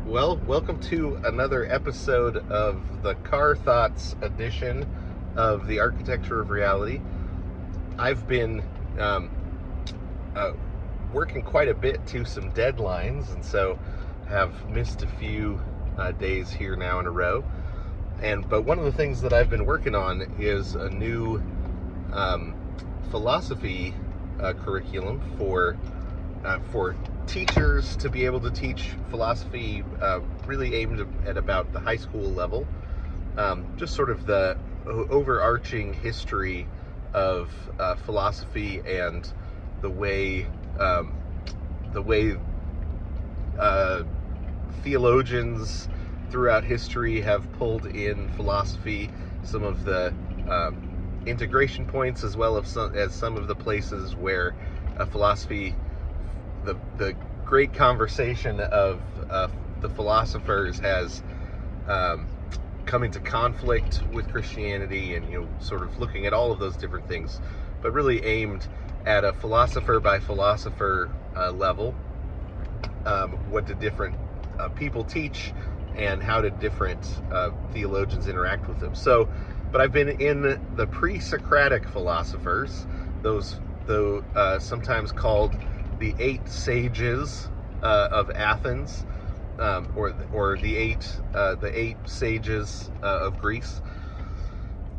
Well, welcome to another episode of the Car Thoughts edition of the Architecture of Reality. I've been um, working quite a bit to some deadlines, and so have missed a few days here now in a row. But one of the things that I've been working on is a new philosophy curriculum for teachers to be able to teach philosophy, really aimed at about the high school level. Just sort of the overarching history of philosophy and the way theologians throughout history have pulled in philosophy, some of the integration points, as well as some of the places where philosophy, the great conversation of the philosophers, has come into conflict with Christianity, and sort of looking at all of those different things, but really aimed at a philosopher by philosopher level. What did different people teach, and how did different theologians interact with them? But I've been in the pre-Socratic philosophers, those sometimes called the 8 sages of Athens, or the eight sages of Greece.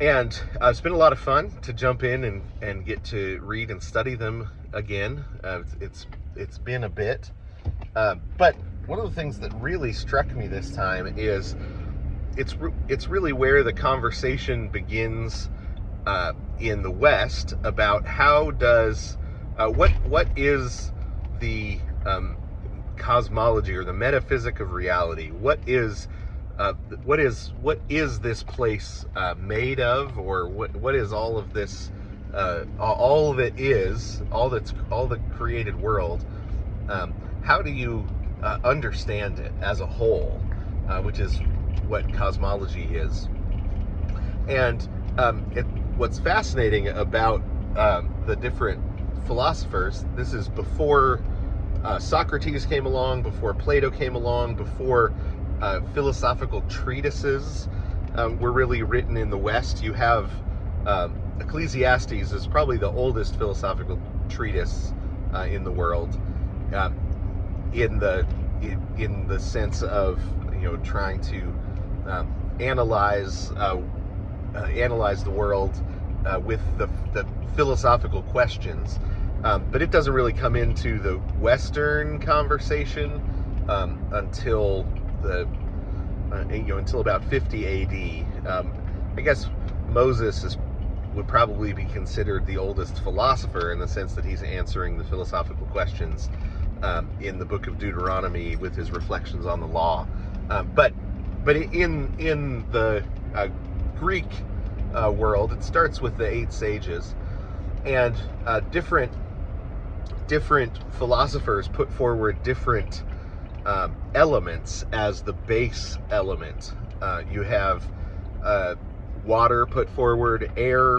And it's been a lot of fun to jump in and get to read and study them again. It's been a bit, but one of the things that really struck me this time is it's really where the conversation begins in the West about how does what is the cosmology, or the metaphysic of reality? What is this place made of, or what is all of this? All of it is all the created world. How do you understand it as a whole, which is what cosmology is? And what's fascinating about the different philosophers, this is before Socrates came along, before Plato came along, before philosophical treatises were really written in the West. You have Ecclesiastes is probably the oldest philosophical treatise in the world, in the sense of trying to analyze the world with the philosophical questions. But it doesn't really come into the Western conversation until until about 50 AD. I guess Moses would probably be considered the oldest philosopher, in the sense that he's answering the philosophical questions in the book of Deuteronomy with his reflections on the law. But in the Greek world, it starts with the 8 sages, and different philosophers put forward different elements as the base element. You have water put forward, air,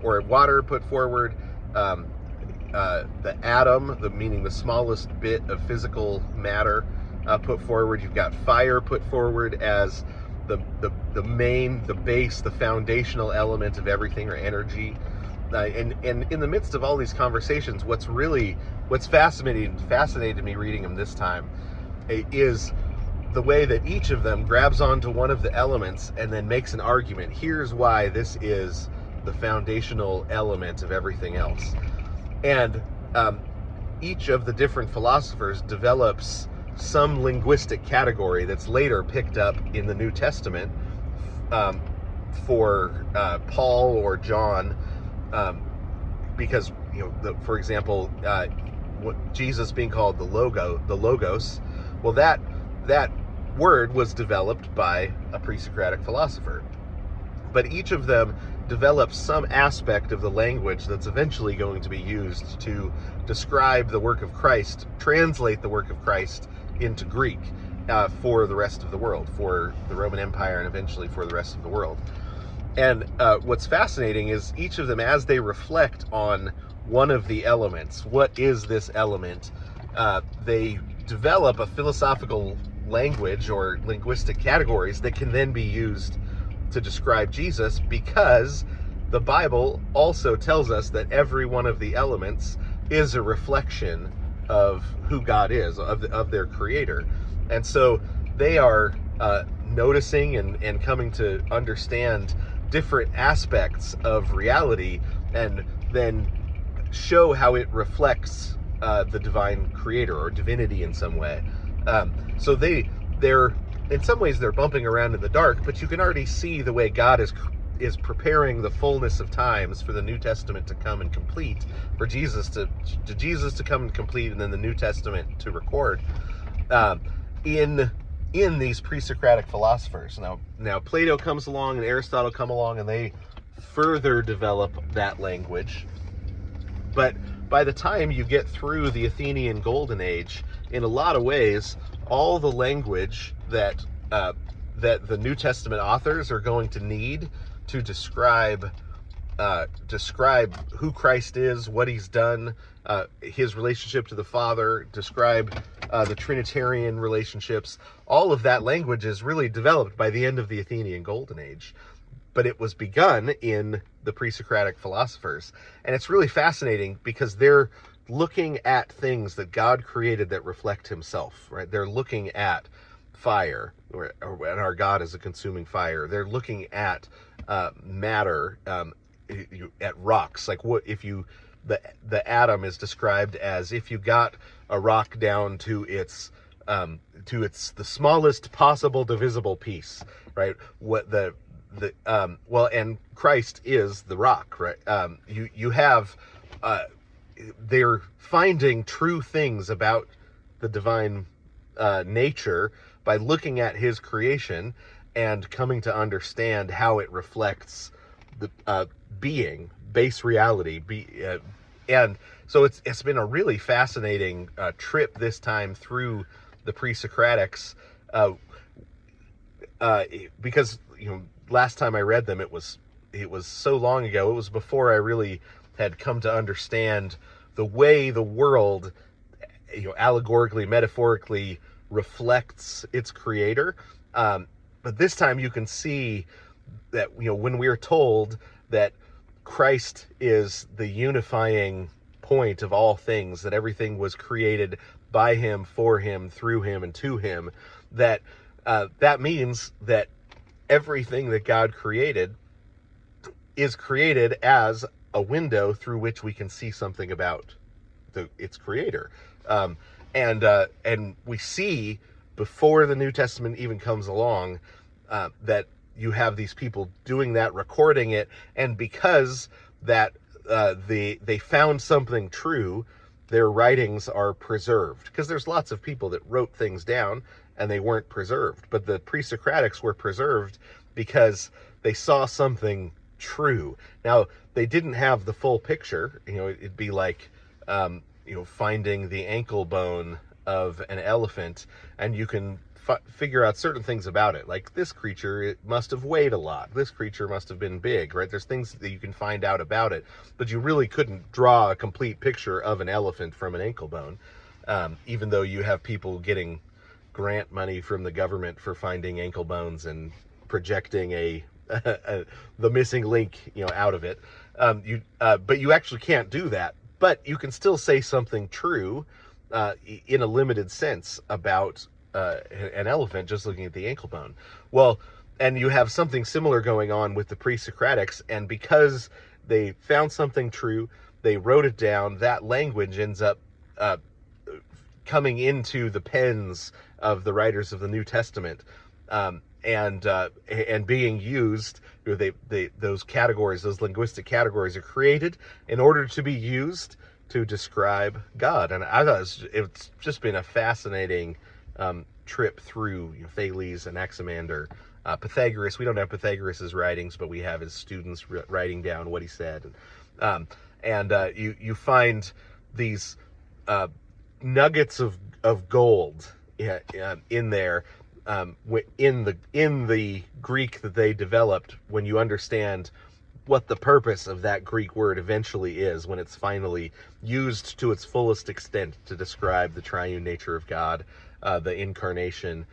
or water put forward, the atom, meaning the smallest bit of physical matter, put forward. You've got fire put forward as the main, the base, the foundational element of everything, or energy. And in the midst of all these conversations, what's fascinating to me reading them this time is the way that each of them grabs onto one of the elements and then makes an argument. Here's why this is the foundational element of everything else. And each of the different philosophers develops some linguistic category that's later picked up in the New Testament for Paul or John, because for example, what Jesus being called the Logos, well, that word was developed by a pre-Socratic philosopher. But each of them develops some aspect of the language that's eventually going to be used to describe the work of Christ, translate the work of Christ into Greek for the rest of the world, for the Roman Empire, and eventually for the rest of the world. And what's fascinating is each of them, as they reflect on one of the elements, what is this element, they develop a philosophical language or linguistic categories that can then be used to describe Jesus, because the Bible also tells us that every one of the elements is a reflection of who God is, of their creator. And so they are noticing and coming to understand different aspects of reality, and then show how it reflects the divine creator or divinity in some way. So they're in some ways they're bumping around in the dark, but you can already see the way God is preparing the fullness of times for the New Testament to come and complete, for Jesus to come and complete, and then the New Testament to record in these pre-Socratic philosophers. Now Plato comes along and Aristotle come along, and they further develop that language. But by the time you get through the Athenian Golden Age, in a lot of ways, all the language that the New Testament authors are going to need to describe who Christ is, what he's done, his relationship to the Father, describe the Trinitarian relationships, all of that language is really developed by the end of the Athenian Golden Age. But it was begun in the pre-Socratic philosophers. And it's really fascinating because they're looking at things that God created that reflect himself, right? They're looking at fire, and our God is a consuming fire. They're looking at matter, at rocks. Like what if the atom is described as if you got a rock down to its the smallest possible divisible piece, right? And Christ is the rock, right? You have they're finding true things about the divine nature by looking at his creation and coming to understand how it reflects the base reality. And so it's been a really fascinating trip this time through the pre-Socratics, because last time I read them, it was so long ago. It was before I really had come to understand the way the world, allegorically, metaphorically reflects its creator. But this time you can see that, when we are told that Christ is the unifying point of all things, that everything was created by him, for him, through him, and to him, that means that everything that God created is created as a window through which we can see something about its creator. And we see, before the New Testament even comes along, that you have these people doing that, recording it, and because that they found something true, their writings are preserved. Because there's lots of people that wrote things down and they weren't preserved. But the pre-Socratics were preserved because they saw something true. Now, they didn't have the full picture. It'd be like, finding the ankle bone of an elephant, and you can figure out certain things about it. Like, this creature, it must have weighed a lot. This creature must have been big, right? There's things that you can find out about it, but you really couldn't draw a complete picture of an elephant from an ankle bone, even though you have people getting grant money from the government for finding ankle bones and projecting the missing link, out of it. But you actually can't do that. But you can still say something true, in a limited sense, about an elephant just looking at the ankle bone. Well, and you have something similar going on with the pre-Socratics, and because they found something true, they wrote it down. That language ends up coming into the pens of the writers of the New Testament, and being used. Those categories, those linguistic categories, are created in order to be used to describe God. And I thought it's just been a fascinating trip through Thales, Anaximander, Pythagoras. We don't have Pythagoras' writings, but we have his students writing down what he said. You find these nuggets of gold in there, in the Greek that they developed, when you understand what the purpose of that Greek word eventually is, when it's finally used to its fullest extent to describe the triune nature of God. the incarnation,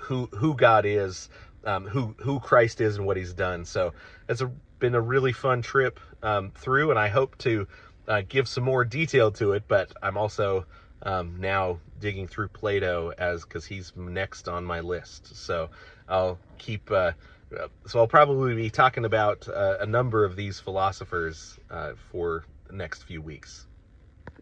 who God is, who Christ is, and what He's done. So it's been a really fun trip through, and I hope to give some more detail to it. But I'm also now digging through Plato because he's next on my list. So I'll keep. So I'll probably be talking about a number of these philosophers for the next few weeks.